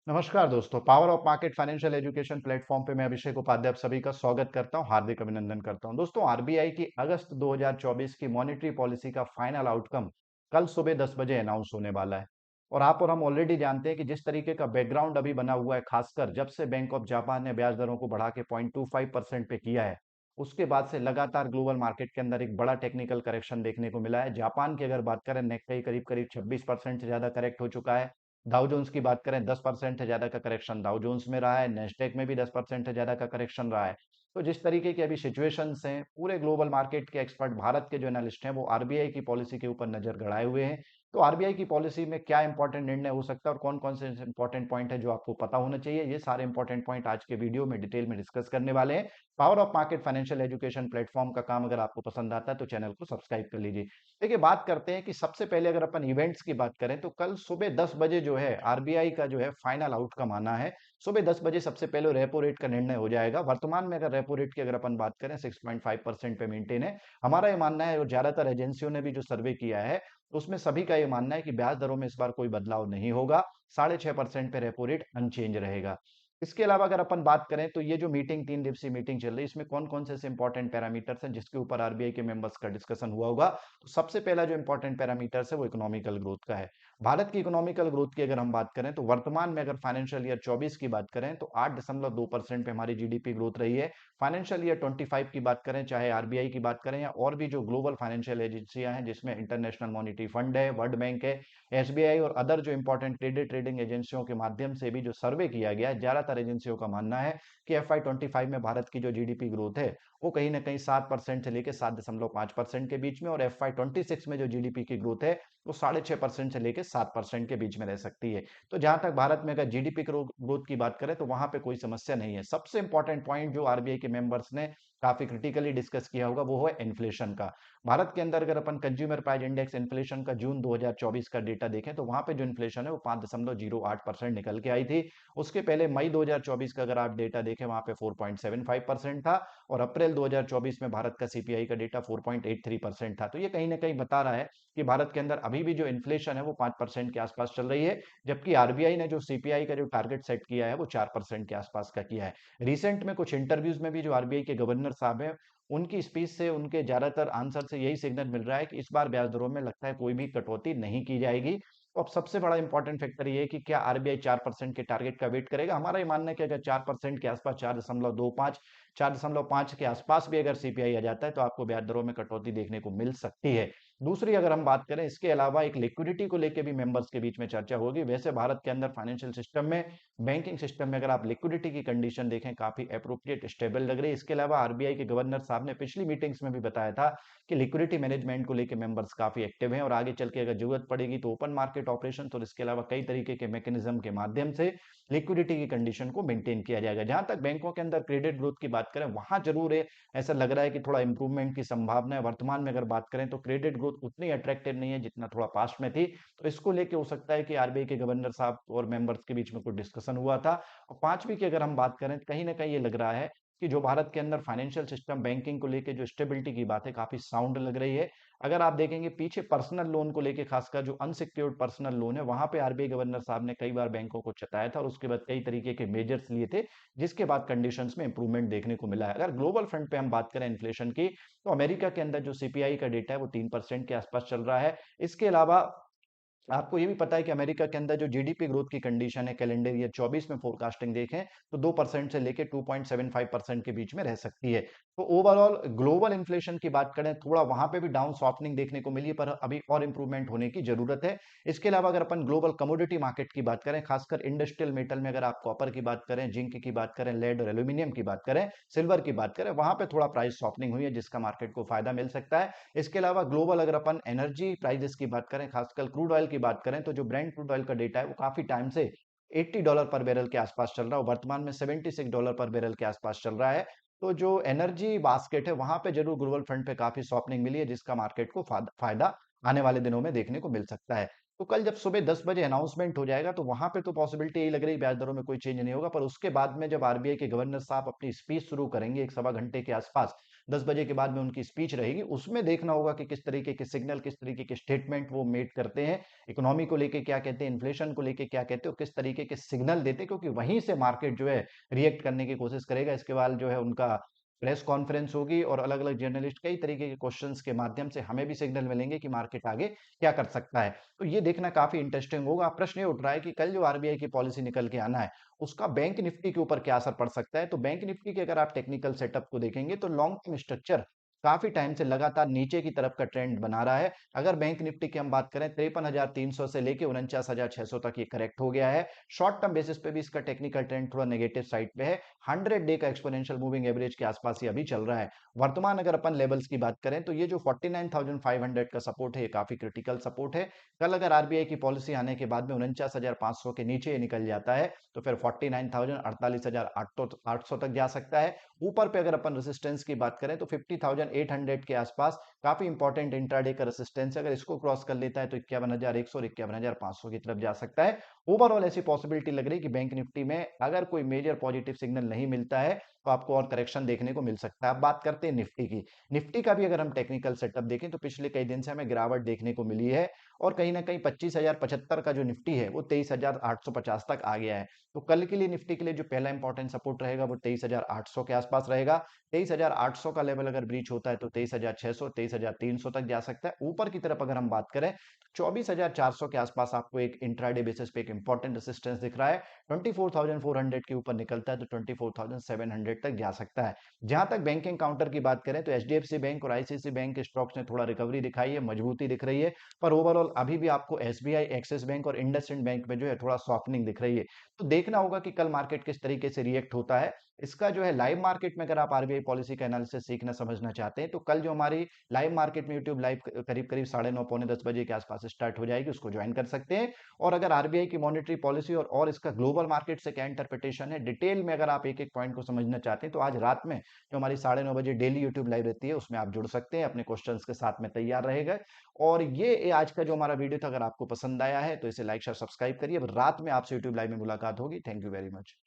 नमस्कार दोस्तों, power of market financial education platform पे मैं अभिषेक उपाध्याय आप सभी का स्वागत करता हूं, हार्दिक अभिनंदन करता हूं। दोस्तों, आरबीआई की अगस्त 2024 की मॉनेटरी पॉलिसी का फाइनल आउटकम कल सुबह 10 बजे अनाउंस होने वाला है। और आप और हम ऑलरेडी जानते हैं कि जिस तरीके का बैकग्राउंड अभी बना हुआ है, खासकर जब से बैंक ऑफ जापान ने ब्याज दरों को बढ़ा के 0.25% पे किया है, उसके बाद से लगातार ग्लोबल मार्केट के अंदर एक बड़ा टेक्निकल करेक्शन देखने को मिला है। जापान की अगर बात करें, निक्केई करीब करीब 26% से ज्यादा करेक्ट हो चुका है। डाउ जोन्स की बात करें, 10% से ज्यादा का करेक्शन डाउ जोन्स में रहा है। नेस्डेक में भी 10% से ज्यादा का करेक्शन रहा है। तो जिस तरीके की अभी सिचुएशंस हैं, पूरे ग्लोबल मार्केट के एक्सपर्ट, भारत के जो एनालिस्ट हैं, वो आरबीआई की पॉलिसी के ऊपर नजर गड़ाए हुए हैं। तो आरबीआई की पॉलिसी में क्या इंपॉर्टेंट निर्णय हो सकता है और कौन कौन से इंपॉर्टेंट पॉइंट है जो आपको पता होना चाहिए, ये सारे इंपॉर्टेंट पॉइंट आज के वीडियो में डिटेल में डिस्कस करने वाले हैं। Power of market financial education platform का काम अगर आपको पसंद आता है तो चैनल को सब्सक्राइब कर लीजिए। देखिए, बात करते हैं कि सबसे पहले अगर अपन इवेंट्स की बात करें तो कल सुबह 10 बजे जो है आरबीआई का जो है फाइनल आउटकम आना है। सुबह 10 बजे सबसे पहले रेपो रेट का निर्णय हो जाएगा। वर्तमान में अगर रेपो रेट की अगर अपन बात करें 6.5% पे मेंटेन है। हमारा ये मानना है और ज्यादातर एजेंसियों ने भी जो सर्वे किया है उसमें सभी का ये मानना है कि ब्याज दरों में इस बार कोई बदलाव नहीं होगा। 6.5% पे रेपो रेट अनचेंज रहेगा। इसके अलावा अगर अपन बात करें तो ये जो मीटिंग 3 दिवसीय मीटिंग चल रही है, इसमें कौन कौन से इंपॉर्टेंट पैरामीटर्स हैं जिसके ऊपर आरबीआई के मेंबर्स का डिस्कशन हुआ होगा। तो सबसे पहला जो इंपॉर्टेंट पैरामीटर्स है वो इकोनॉमिकल ग्रोथ का है। भारत की इकोनॉमिकल ग्रोथ की अगर हम बात करें तो वर्तमान में अगर फाइनेंशियल ईयर 24 की बात करें तो 8.2% पे हमारी जीडीपी ग्रोथ रही है। फाइनेंशियल ईयर 25 की बात करें, चाहे आरबीआई की बात करें या और भी जो ग्लोबल फाइनेंशियल एजेंसियां हैं जिसमें इंटरनेशनल मॉनिटरी फंड है, वर्ल्ड बैंक है, एसबीआई और अदर जो इंपॉर्टेंट क्रेडिट रेटिंग एजेंसियों के माध्यम से भी जो सर्वे किया गया है, ज्यादातर एजेंसियों का मानना है कि FY25 में भारत की जो जीडीपी ग्रोथ है वो कहीं ना कहीं 7% से लेकर 7.5% के बीच में, और FY26 में जो जीडीपी की ग्रोथ है वो 6.5% से लेकर 7% के बीच में रह सकती है। तो जहां तक भारत में अगर जीडीपी ग्रोथ की बात करें तो वहां पे कोई समस्या नहीं है। सबसे इंपॉर्टेंट पॉइंट जो आरबीआई के मेंबर्स ने काफी क्रिटिकली डिस्कस किया होगा वो है इन्फ्लेशन का। भारत के अंदर अगर अपन कंज्यूमर प्राइस इंडेक्स इन्फ्लेशन का जून 2024 का डेटा देखें तो वहां पे जो इन्फ्लेशन है वो 5.08% निकल के आई थी। उसके पहले मई 2024 का अगर आप डेटा देखें वहां पे 4.75% था। और अप्रैल 2024 में भारत का सीपीआई का डेटा 4.83% था। तो ये कहीं ना कहीं बता रहा है कि भारत के अंदर अभी भी जो इन्फ्लेशन है वो 5% के आसपास चल रही है। जबकि आरबीआई ने जो सीपीआई का जो टारगेट सेट किया है वो 4% के आसपास का किया है। रिसेंट में कुछ इंटरव्यूज में भी जो आरबीआई के गवर्नर साहब हैं, उनकी स्पीच से, उनके ज्यादातर आंसर से यही सिग्नल मिल रहा है कि इस बार ब्याज दरों में लगता है कोई भी कटौती नहीं की जाएगी। तो अब सबसे बड़ा इंपॉर्टेंट फैक्टर ये है कि क्या आरबीआई 4% के टारगेट का वेट करेगा। हमारा ये मानना है कि अगर 4% के आसपास, 4.25, 4.5 के आसपास भी अगर सीपीआई आ जाता है तो आपको ब्याज दरों में कटौती देखने को मिल सकती है। दूसरी अगर हम बात करें, इसके अलावा एक लिक्विडिटी को लेकर भी मेंबर्स के बीच में चर्चा होगी। वैसे भारत के अंदर फाइनेंशियल सिस्टम में, बैंकिंग सिस्टम में अगर आप लिक्विडिटी की कंडीशन देखें, काफी अप्रोप्रिएट, स्टेबल लग रही है। इसके अलावा आरबीआई के गवर्नर साहब ने पिछली मीटिंग्स में भी बताया था कि लिक्विडिटी मैनेजमेंट को लेकर मेंबर्स काफी एक्टिव हैं और आगे चल के अगर जरूरत पड़ेगी तो ओपन मार्केट ऑपरेशन और इसके अलावा कई तरीके के मैकेनिज्म के माध्यम से लिक्विडिटी की कंडीशन को मेंटेन किया जाएगा। जहां तक बैंकों के अंदर क्रेडिट ग्रोथ की बात करें, वहां जरूर है, ऐसा लग रहा है कि थोड़ा इंप्रूवमेंट की संभावना है। वर्तमान में अगर बात करें तो क्रेडिट ग्रोथ उतनी अट्रैक्टिव नहीं है जितना थोड़ा पास्ट में थी। तो इसको लेके हो सकता है कि आरबीआई के गवर्नर साहब और मेंबर्स के बीच में कुछ डिस्कशन हुआ था। और पांचवी की अगर हम बात करें, कहीं ना कहीं ये लग रहा है कि जो भारत के अंदर फाइनेंशियल सिस्टम, बैंकिंग को लेके जो स्टेबिलिटी की बात है काफी साउंड लग रही है। अगर आप देखेंगे पीछे पर्सनल लोन को लेके, खासकर जो अनसिक्योर्ड पर्सनल लोन है, वहां पे आरबीआई गवर्नर साहब ने कई बार बैंकों को चताया था और उसके बाद कई तरीके के मेजर्स लिए थे, जिसके बाद कंडीशंस में इंप्रूवमेंट देखने को मिला है। अगर ग्लोबल फ्रंट पे हम बात करें इन्फ्लेशन की, तो अमेरिका के अंदर जो सीपीआई का डेटा है वो 3% के आसपास चल रहा है। इसके अलावा आपको ये भी पता है कि अमेरिका के अंदर जो जीडीपी ग्रोथ की कंडीशन है, कैलेंडर ईयर 24 में फोरकास्टिंग देखें तो 2% से लेके 2.75% के बीच में रह सकती है। तो ओवरऑल ग्लोबल इन्फ्लेशन की बात करें, थोड़ा वहां पे भी डाउन सॉफ्टनिंग देखने को मिली है, पर अभी और इंप्रूवमेंट होने की जरूरत है। इसके अलावा अगर अपन ग्लोबल कमोडिटी मार्केट की बात करें, खासकर इंडस्ट्रियल मेटल में, अगर आप कॉपर की बात करें, जिंक की बात करें, लेड और एल्यूमिनियम की बात करें, सिल्वर की बात करें, वहां पे थोड़ा प्राइस सॉफ्टनिंग हुई है जिसका मार्केट को फायदा मिल सकता है। इसके अलावा ग्लोबल अगर अपन एनर्जी प्राइजेस की बात करें, खासकर क्रूड ऑयल की बात करें, तो जो ब्रेंट क्रूड ऑयल का डेटा है वो काफी टाइम से $80 पर बैरल के आसपास चल रहा है, वर्तमान में $76 पर बैरल के आसपास चल रहा है। तो जो एनर्जी बास्केट है वहां पे जरूर ग्लोबल फ्रंट पे काफी सॉफ्टनिंग मिली है जिसका मार्केट को फायदा आने वाले दिनों में देखने को मिल सकता है। तो कल जब सुबह 10 बजे अनाउंसमेंट हो जाएगा तो वहां पे तो पॉसिबिलिटी यही लग रही है ब्याज दरों में कोई चेंज नहीं होगा, पर उसके बाद में जब आरबीआई के गवर्नर साहब अपनी स्पीच शुरू करेंगे एक सवा घंटे के आसपास, 10 बजे के बाद में उनकी स्पीच रहेगी, उसमें देखना होगा कि किस तरीके के सिग्नल, किस तरीके के स्टेटमेंट वो मेक करते हैं, इकोनॉमी को लेके क्या कहते हैं, इन्फ्लेशन को लेके क्या कहते हैं, और किस तरीके के सिग्नल देते हैं, क्योंकि वहीं से मार्केट जो है रिएक्ट करने की कोशिश करेगा। इसके बाद जो है उनका प्रेस कॉन्फ्रेंस होगी और अलग अलग जर्नलिस्ट कई तरीके के क्वेश्चंस के माध्यम से हमें भी सिग्नल मिलेंगे कि मार्केट आगे क्या कर सकता है। तो ये देखना काफी इंटरेस्टिंग होगा। प्रश्न ये उठ रहा है कि कल जो आरबीआई की पॉलिसी निकल के आना है उसका बैंक निफ्टी के ऊपर क्या असर पड़ सकता है। तो बैंक निफ्टी के अगर आप टेक्निकल सेटअप को देखेंगे तो लॉन्ग टर्म स्ट्रक्चर काफी टाइम से लगातार नीचे की तरफ का ट्रेंड बना रहा है। अगर बैंक निफ्टी की हम बात करें 53,300 से लेके 49,600 तक ये करेक्ट हो गया है। शॉर्ट टर्म बेसिस पे भी इसका टेक्निकल ट्रेंड थोड़ा नेगेटिव साइड पे है। 100 डे का एक्सपोनेंशियल मूविंग एवरेज के आसपास ये अभी चल रहा है। वर्तमान अगर अपन लेवल्स की बात करें तो ये जो 49,500 का सपोर्ट है ये काफी क्रिटिकल सपोर्ट है। कल अगर आरबीआई की पॉलिसी आने के बाद में 49,500 के नीचे ये निकल जाता है तो फिर 49,000 48,800 तक जा सकता है। ऊपर पे अगर अपन रेसिस्टेंस की बात करें तो 50,800 के आसपास काफी इंपॉर्टेंट इंट्राडे का रेसिस्टेंस है। अगर इसको क्रॉस कर लेता है तो 51,100 और 51,500 की तरफ जा सकता है। ओवरऑल ऐसी पॉसिबिलिटी लग रही है कि बैंक निफ्टी में अगर कोई मेजर पॉजिटिव सिग्नल नहीं मिलता है तो आपको और करेक्शन देखने को मिल सकता है। अब बात करते हैं निफ्टी की। निफ्टी का भी अगर हम टेक्निकल सेटअप देखें तो पिछले कई दिन से हमें गिरावट देखने को मिली है और कहीं ना कहीं 25,075 का जो निफ्टी है वो 23,850 तक आ गया है। तो कल के लिए निफ्टी के लिए जो पहला इंपॉर्टेंट सपोर्ट रहेगा वो 23,800 के आसपास रहेगा। 23,800 का लेवल अगर ब्रीच होता है तो 23,600 23,300 तक जा सकता है। ऊपर की तरफ अगर हम बात करें 24,400 के आसपास आपको एक इंट्राडे बेसिस पे एक इंपॉर्टेंट रेसिस्टेंस दिख रहा है। 24,400 के ऊपर निकलता है तो 24,700 तक जा सकता है। जहां तक बैंकिंग काउंटर की बात करें तो एचडीएफसी बैंक और आईसीआईसी बैंक के स्टॉक्स ने थोड़ा रिकवरी दिखाई है, मजबूती दिख रही है, पर ओवरऑल अभी भी आपको एसबीआई, एक्सिस बैंक और इंडसइंड बैंक में जो है थोड़ा सॉफ्टनिंग दिख रही है। तो देखना होगा कि कल मार्केट किस तरीके से रिएक्ट होता है। इसका जो है लाइव मार्केट में अगर आप आरबीआई पॉलिसी का एनालिसिस सीखना समझना चाहते हैं तो कल जो हमारी लाइव मार्केट में यूट्यूब लाइव करीब करीब 9:30 पौने 10 बजे के आसपास स्टार्ट हो जाएगी, उसको ज्वाइन कर सकते हैं। और अगर आरबीआई की मॉनेटरी पॉलिसी और इसका ग्लोबल मार्केट से क्या इंटरप्रिटेशन है डिटेल में अगर आप एक एक पॉइंट को समझना चाहते हैं तो आज रात में जो हमारी 9:30 बजे डेली यूट्यूब लाइव रहती है उसमें आप जुड़ सकते हैं, अपने क्वेश्चंस के साथ में तैयार रहेगा। और ये आज का जो हमारा वीडियो था अगर आपको पसंद आया है तो इसे लाइक शेयर सब्सक्राइब करिए। अब रात में आपसे यूट्यूब लाइव में मुलाकात होगी। Thank you very much.